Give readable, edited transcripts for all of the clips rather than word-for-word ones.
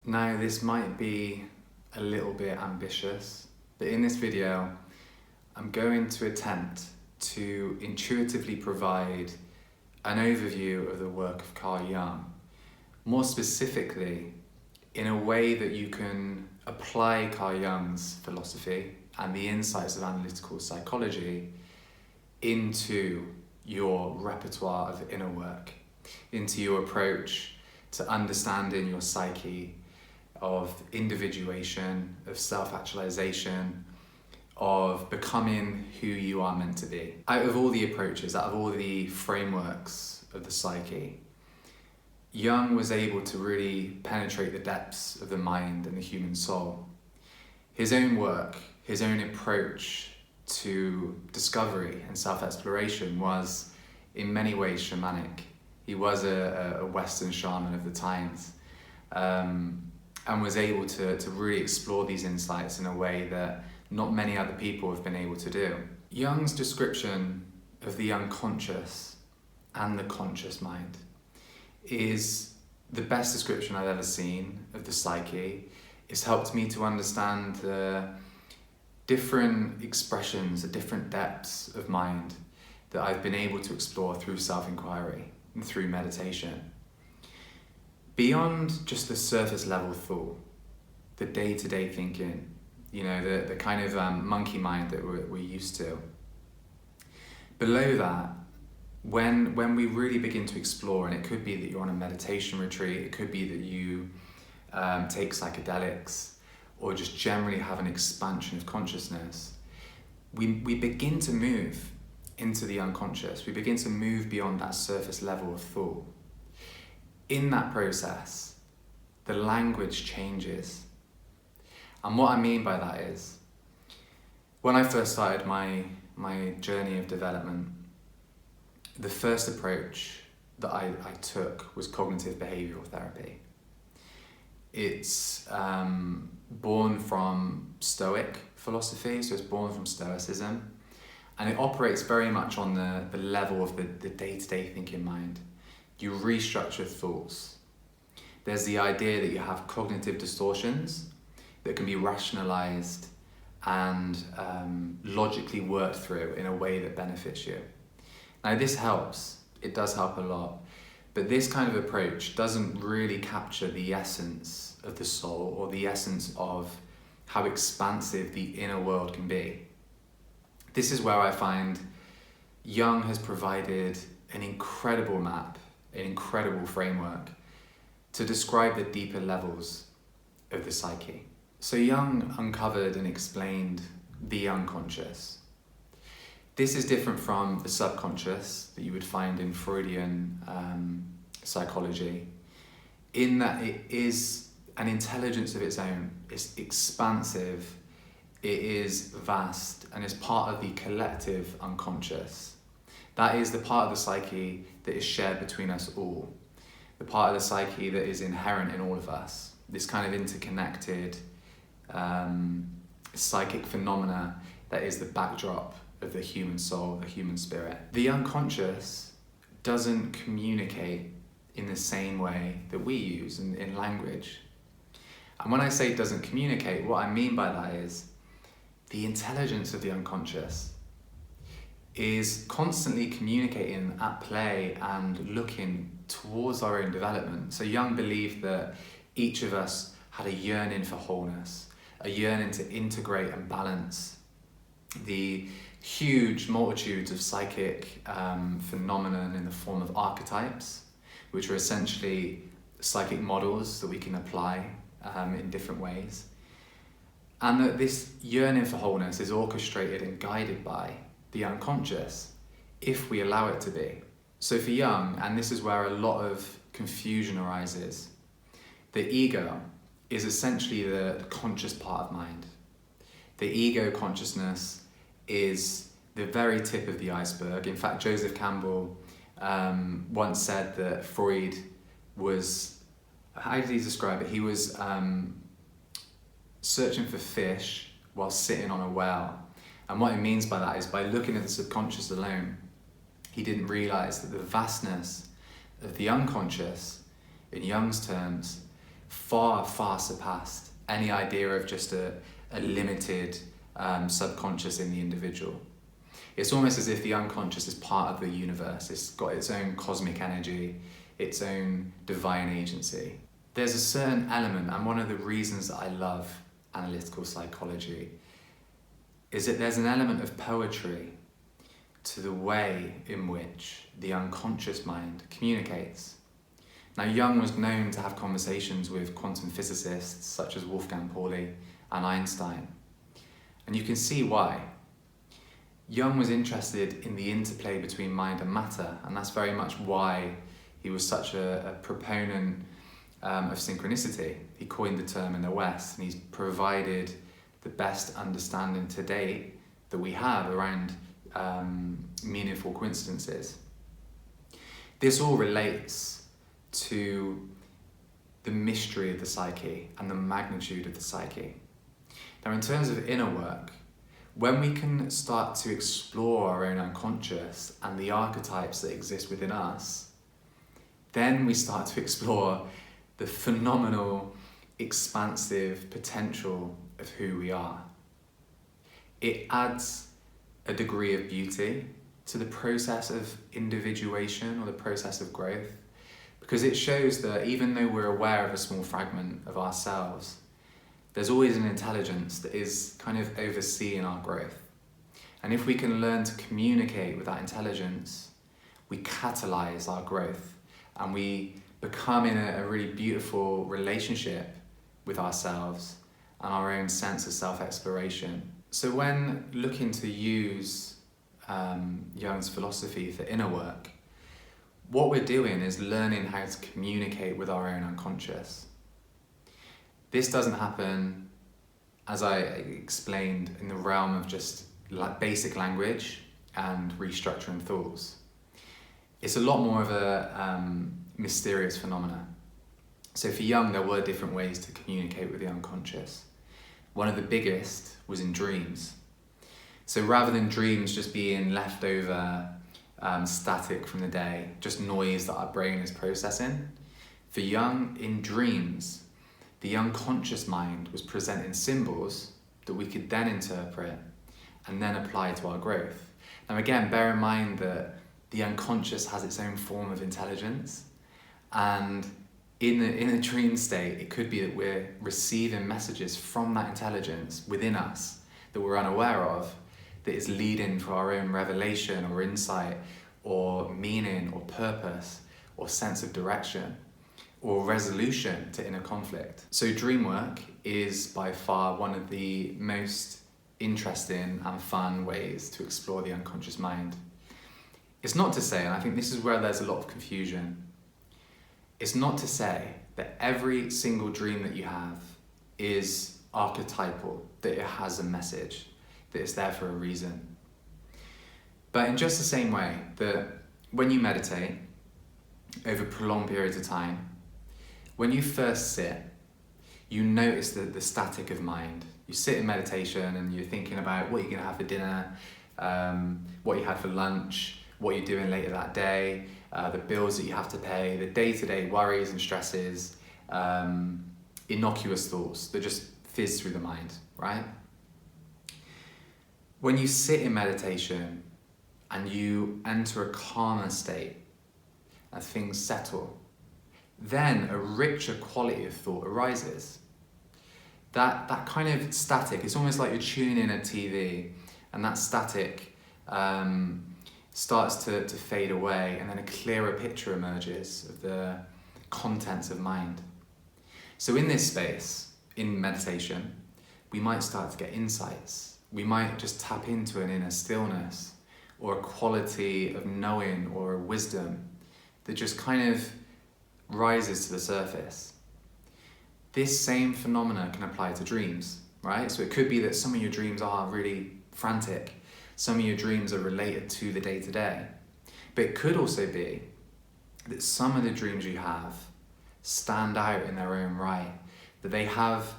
Now, this might be a little bit ambitious, but in this video, I'm going to attempt to intuitively provide an overview of the work of Carl Jung, more specifically in a way that you can apply Carl Jung's philosophy and the insights of analytical psychology into your repertoire of inner work, into your approach to understanding your psyche, of individuation, of self-actualization, of becoming who you are meant to be. Out of all the approaches, out of all the frameworks of the psyche, Jung was able to really penetrate the depths of the mind and the human soul. His own work, his own approach to discovery and self-exploration was in many ways shamanic. He was a Western shaman of the times, and was able to really explore these insights in a way that not many other people have been able to do. Jung's description of the unconscious and the conscious mind is the best description I've ever seen of the psyche. It's helped me to understand the different expressions, the different depths of mind that I've been able to explore through self-inquiry and through meditation. Beyond just the surface level thought, the day-to-day thinking, the kind of monkey mind that we're used to. Below that, when we really begin to explore, and it could be that you're on a meditation retreat, it could be that you take psychedelics, or just generally have an expansion of consciousness, we begin to move into the unconscious. We begin to move beyond that surface level of thought. In that process, the language changes. And what I mean by that is, when I first started my journey of development, the first approach that I took was cognitive behavioral therapy. It's born from Stoic philosophy, so it's born from Stoicism, and it operates very much on the level of the day-to-day thinking mind. You restructure thoughts. There's the idea that you have cognitive distortions that can be rationalized and logically worked through in a way that benefits you. Now this helps, it does help a lot, but this kind of approach doesn't really capture the essence of the soul or the essence of how expansive the inner world can be. This is where I find Jung has provided an incredible map, an incredible framework to describe the deeper levels of the psyche. So Jung uncovered and explained the unconscious. This is different from the subconscious that you would find in Freudian psychology, in that it is an intelligence of its own. It's expansive, it is vast, and is part of the collective unconscious. That is the part of the psyche that is shared between us all. The part of the psyche that is inherent in all of us. This kind of interconnected psychic phenomena that is the backdrop of the human soul, the human spirit. The unconscious doesn't communicate in the same way that we use in language. And when I say doesn't communicate, what I mean by that is the intelligence of the unconscious is constantly communicating at play and looking towards our own development. So Jung believed that each of us had a yearning for wholeness, a yearning to integrate and balance the huge multitudes of psychic phenomenon in the form of archetypes, which are essentially psychic models that we can apply in different ways. And that this yearning for wholeness is orchestrated and guided by the unconscious, if we allow it to be. So for Jung, and this is where a lot of confusion arises, the ego is essentially the conscious part of mind. The ego consciousness is the very tip of the iceberg. In fact, Joseph Campbell once said that Freud was, how did he describe it? He was searching for fish while sitting on a whale. And what he means by that is, by looking at the subconscious alone, he didn't realize that the vastness of the unconscious, in Jung's terms, far, far surpassed any idea of just a limited subconscious in the individual. It's almost as if the unconscious is part of the universe. It's got its own cosmic energy, its own divine agency. There's a certain element, and one of the reasons that I love analytical psychology is that there's an element of poetry to the way in which the unconscious mind communicates. Now, Jung was known to have conversations with quantum physicists such as Wolfgang Pauli and Einstein. And you can see why. Jung was interested in the interplay between mind and matter, and that's very much why he was such a proponent of synchronicity. He coined the term in the West, and he's provided the best understanding to date that we have around meaningful coincidences. This all relates to the mystery of the psyche and the magnitude of the psyche. Now, in terms of inner work, when we can start to explore our own unconscious and the archetypes that exist within us, then we start to explore the phenomenal, expansive potential of who we are. It adds a degree of beauty to the process of individuation or the process of growth, because it shows that even though we're aware of a small fragment of ourselves, there's always an intelligence that is kind of overseeing our growth. And if we can learn to communicate with that intelligence, we catalyze our growth and we become in a really beautiful relationship with ourselves and our own sense of self-exploration. So when looking to use Jung's philosophy for inner work, what we're doing is learning how to communicate with our own unconscious. This doesn't happen, as I explained, in the realm of just basic language and restructuring thoughts. It's a lot more of a mysterious phenomena. So for Jung, there were different ways to communicate with the unconscious. One of the biggest was in dreams. So rather than dreams just being leftover static from the day, just noise that our brain is processing, for Jung, in dreams, the unconscious mind was presenting symbols that we could then interpret and then apply to our growth. Now again, bear in mind that the unconscious has its own form of intelligence, and in a dream state, it could be that we're receiving messages from that intelligence within us that we're unaware of, that is leading to our own revelation or insight or meaning or purpose or sense of direction or resolution to inner conflict. So Dreamwork is by far one of the most interesting and fun ways to explore the unconscious mind. It's not to say, and I think this is where there's a lot of confusion, it's not to say that every single dream that you have is archetypal, that it has a message, that it's there for a reason. But in just the same way that when you meditate over prolonged periods of time, when you first sit, you notice the static of mind. You sit in meditation and you're thinking about what you're going to have for dinner, what you had for lunch, what you're doing later that day, the bills that you have to pay, the day-to-day worries and stresses, innocuous thoughts that just fizz through the mind, right? When you sit in meditation and you enter a calmer state and things settle, then a richer quality of thought arises. That kind of static, it's almost like you're tuning in a TV and that static starts to fade away, and then a clearer picture emerges of the contents of mind. So in this space, in meditation, we might start to get insights. We might just tap into an inner stillness or a quality of knowing or a wisdom that just kind of rises to the surface. This same phenomena can apply to dreams, right? So it could be that some of your dreams are really frantic. Some of your dreams are related to the day-to-day. But it could also be that some of the dreams you have stand out in their own right, that they have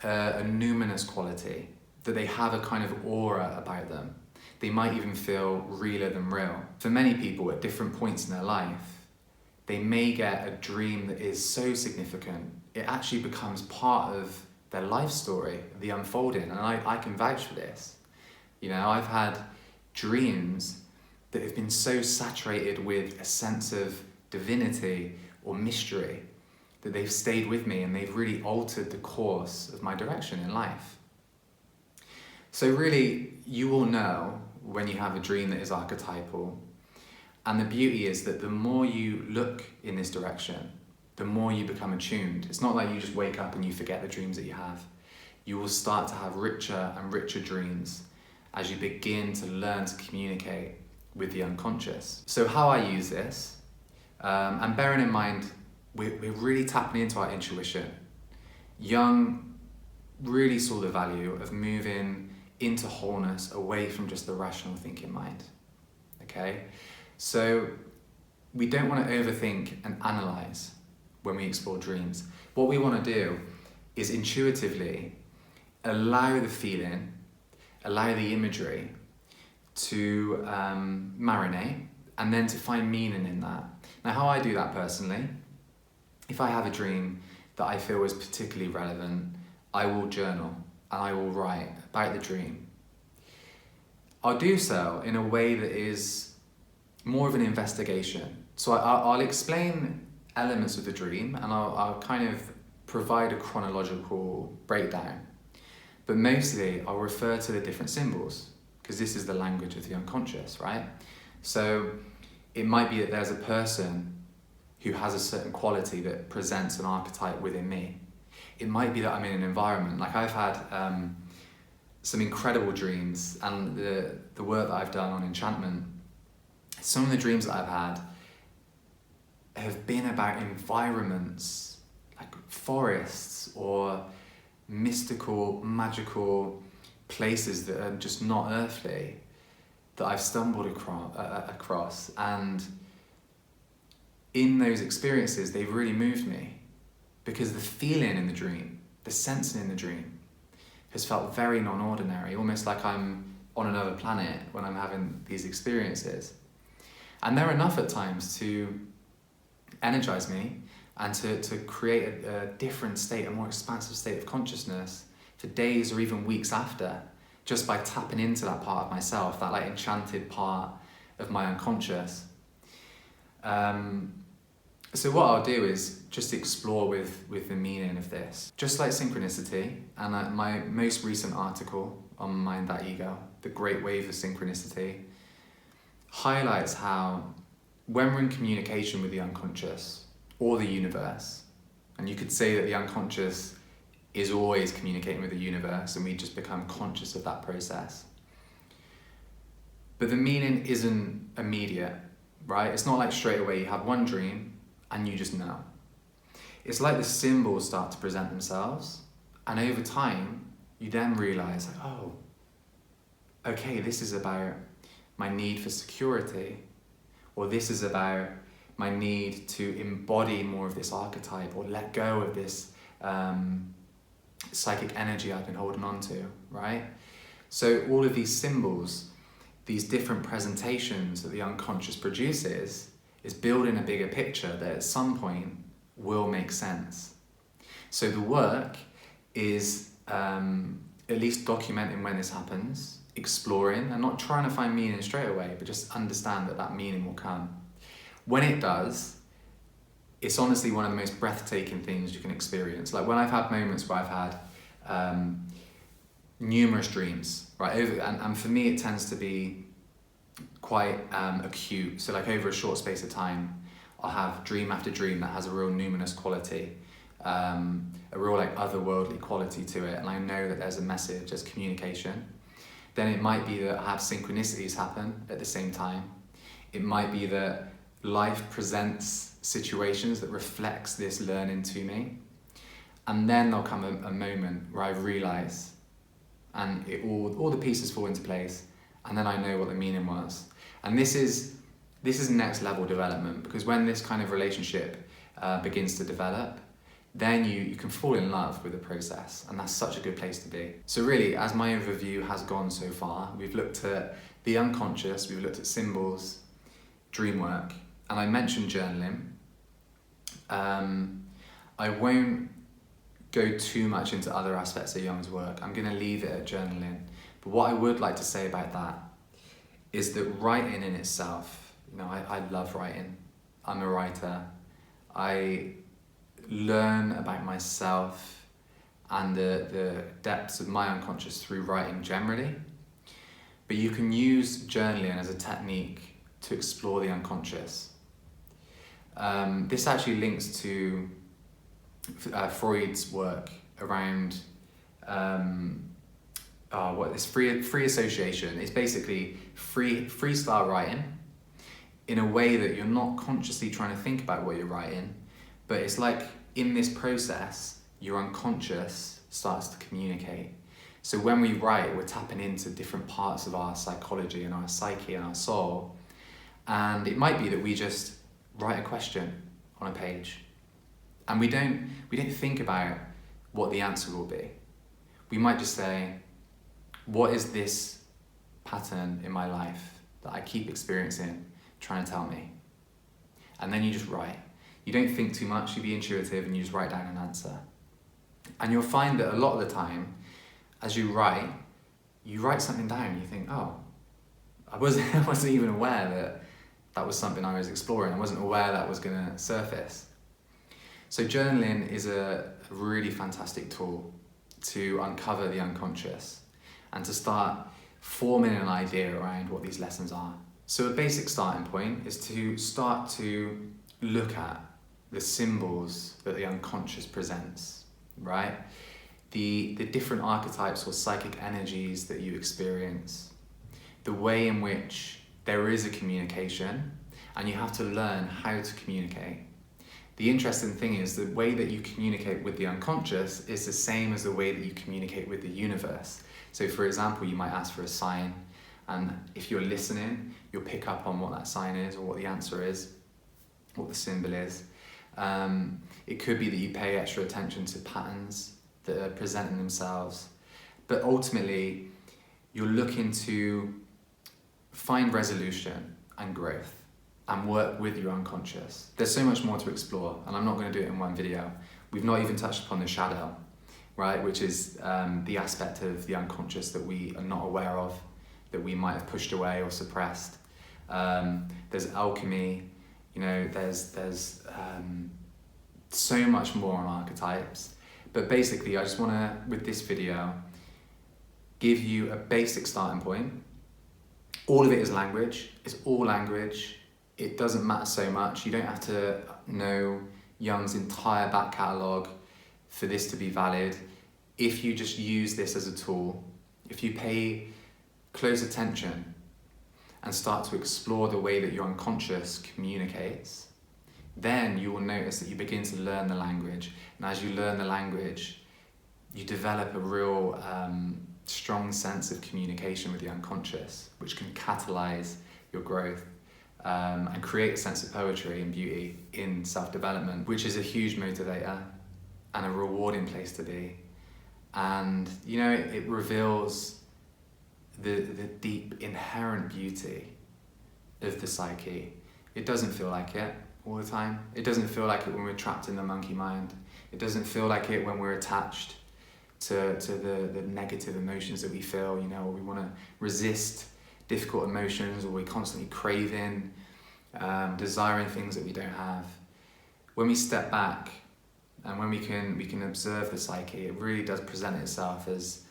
a numinous quality, that they have a kind of aura about them. They might even feel realer than real. For many people at different points in their life, they may get a dream that is so significant, it it actually becomes part of their life story, the unfolding. And I can vouch for this. You know, I've had dreams that have been so saturated with a sense of divinity or mystery that they've stayed with me and they've really altered the course of my direction in life. So really, you will know when you have a dream that is archetypal. And the beauty is that the more you look in this direction, the more you become attuned. It's not like you just wake up and you forget the dreams that you have. You will start to have richer and richer dreams as you begin to learn to communicate with the unconscious. So how I use this, and bearing in mind, we're really tapping into our intuition. Jung really saw the value of moving into wholeness away from just the rational thinking mind. Okay? So we don't want to overthink and analyze when we explore dreams. What we want to do is intuitively allow the feeling, allow the imagery to marinate, and then to find meaning in that. Now, how I do that personally, if I have a dream that I feel is particularly relevant, I will journal and I will write about the dream. I'll do so in a way that is more of an investigation. So I'll explain elements of the dream and I'll kind of provide a chronological breakdown. But mostly I'll refer to the different symbols because this is the language of the unconscious, right? So it might be that there's a person who has a certain quality that presents an archetype within me. It might be that I'm in an environment, like I've had some incredible dreams, and the work that I've done on enchantment, some of the dreams that I've had have been about environments, like forests or mystical, magical places that are just not earthly, that I've stumbled across. And in those experiences, they've really moved me because the feeling in the dream, the sensing in the dream has felt very non-ordinary, almost like I'm on another planet when I'm having these experiences. And they're enough at times to energize me and to create a different state, a more expansive state of consciousness for days or even weeks after, just by tapping into that part of myself, that like enchanted part of my unconscious. So what I'll do is just explore with the meaning of this. Just like synchronicity, and my most recent article on Mind That Ego, The Great Wave of Synchronicity, highlights how when we're in communication with the unconscious or the universe, and you could say that the unconscious is always communicating with the universe and we just become conscious of that process. But the meaning isn't immediate, right? It's not like straight away you have one dream and you just know. It's like the symbols start to present themselves, and over time you then realize, like, oh, okay, this is about my need for security, or this is about my need to embody more of this archetype or let go of this psychic energy I've been holding on to, right? So all of these symbols, these different presentations that the unconscious produces, is building a bigger picture that at some point will make sense. So the work is at least documenting when this happens, exploring, and not trying to find meaning straight away, but just understand that that meaning will come. When it does, it's honestly one of the most breathtaking things you can experience. Like when I've had moments where I've had numerous dreams, right? And for me, it tends to be quite acute. So like over a short space of time, I'll have dream after dream that has a real numinous quality, a real like otherworldly quality to it. And I know that there's a message, there's communication. Then it might be that I have synchronicities happen at the same time. It might be that life presents situations that reflects this learning to me. And then there'll come a moment where I realize, and all the pieces fall into place, and then I know what the meaning was. And this is next level development, because when this kind of relationship begins to develop, then you can fall in love with the process, and that's such a good place to be. So really, as my overview has gone so far, we've looked at the unconscious, we've looked at symbols, dream work, and I mentioned journaling. I won't go too much into other aspects of Jung's work. I'm going to leave it at journaling. But what I would like to say about that is that writing in itself, I love writing. I'm a writer. I learn about myself and the depths of my unconscious through writing generally. But you can use journaling as a technique to explore the unconscious. This actually links to Freud's work around free association. It's basically freestyle writing in a way that you're not consciously trying to think about what you're writing, but it's like in this process, your unconscious starts to communicate. So when we write, we're tapping into different parts of our psychology and our psyche and our soul. And it might be that we just write a question on a page. And we don't think about what the answer will be. We might just say, what is this pattern in my life that I keep experiencing trying to tell me? And then you just write. You don't think too much, you be intuitive, and you just write down an answer. And you'll find that a lot of the time, as you write something down and you think, oh, I wasn't even aware that was something I was exploring. I wasn't aware that was going to surface. So journaling is a really fantastic tool to uncover the unconscious and to start forming an idea around what these lessons are. So a basic starting point is to start to look at the symbols that the unconscious presents, right? The different archetypes or psychic energies that you experience, the way in which there is a communication, and you have to learn how to communicate. The interesting thing is the way that you communicate with the unconscious is the same as the way that you communicate with the universe. So for example, you might ask for a sign, and if you're listening, you'll pick up on what that sign is or what the answer is, what the symbol is. It could be that you pay extra attention to patterns that are presenting themselves, but ultimately you're looking to find resolution and growth and work with your unconscious. There's so much more to explore, and I'm not going to do it in one video. We've not even touched upon the shadow, right, which is the aspect of the unconscious that we are not aware of, that we might have pushed away or suppressed. There's alchemy, there's so much more on archetypes. But basically, I just want to, with this video, give you a basic starting point. All of it is language. It's all language. It doesn't matter so much. You don't have to know Jung's entire back catalogue for this to be valid. If you just use this as a tool, if you pay close attention and start to explore the way that your unconscious communicates, then you will notice that you begin to learn the language. And as you learn the language, you develop a real strong sense of communication with the unconscious, which can catalyze your growth and create a sense of poetry and beauty in self-development, which is a huge motivator and a rewarding place to be. And it reveals the deep inherent beauty of the psyche. It doesn't feel like it all the time. It doesn't feel like it when we're trapped in the monkey mind. It doesn't feel like it when we're attached to the negative emotions that we feel, or we want to resist difficult emotions, or we're constantly craving, desiring things that we don't have. When we step back and when we can observe the psyche, it really does present itself as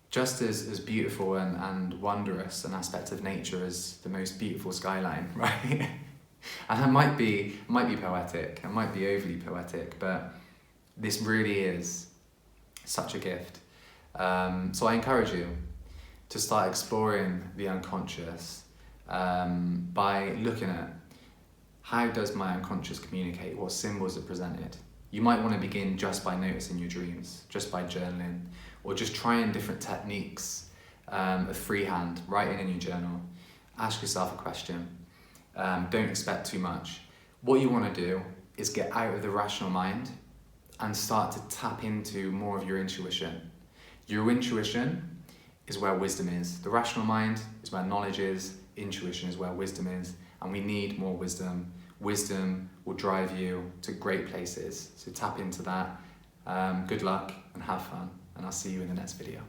just as beautiful and wondrous an aspect of nature as the most beautiful skyline, right? And it might be poetic, it might be overly poetic, but this really is such a gift. So I encourage you to start exploring the unconscious by looking at how does my unconscious communicate, what symbols are presented. You might want to begin just by noticing your dreams, just by journaling, or just trying different techniques of freehand, writing in your journal. Ask yourself a question. Don't expect too much. What you want to do is get out of the rational mind and start to tap into more of your intuition. Your intuition is where wisdom is. The rational mind is where knowledge is. Intuition is where wisdom is. And we need more wisdom. Wisdom will drive you to great places. So tap into that. Good luck and have fun, and I'll see you in the next video.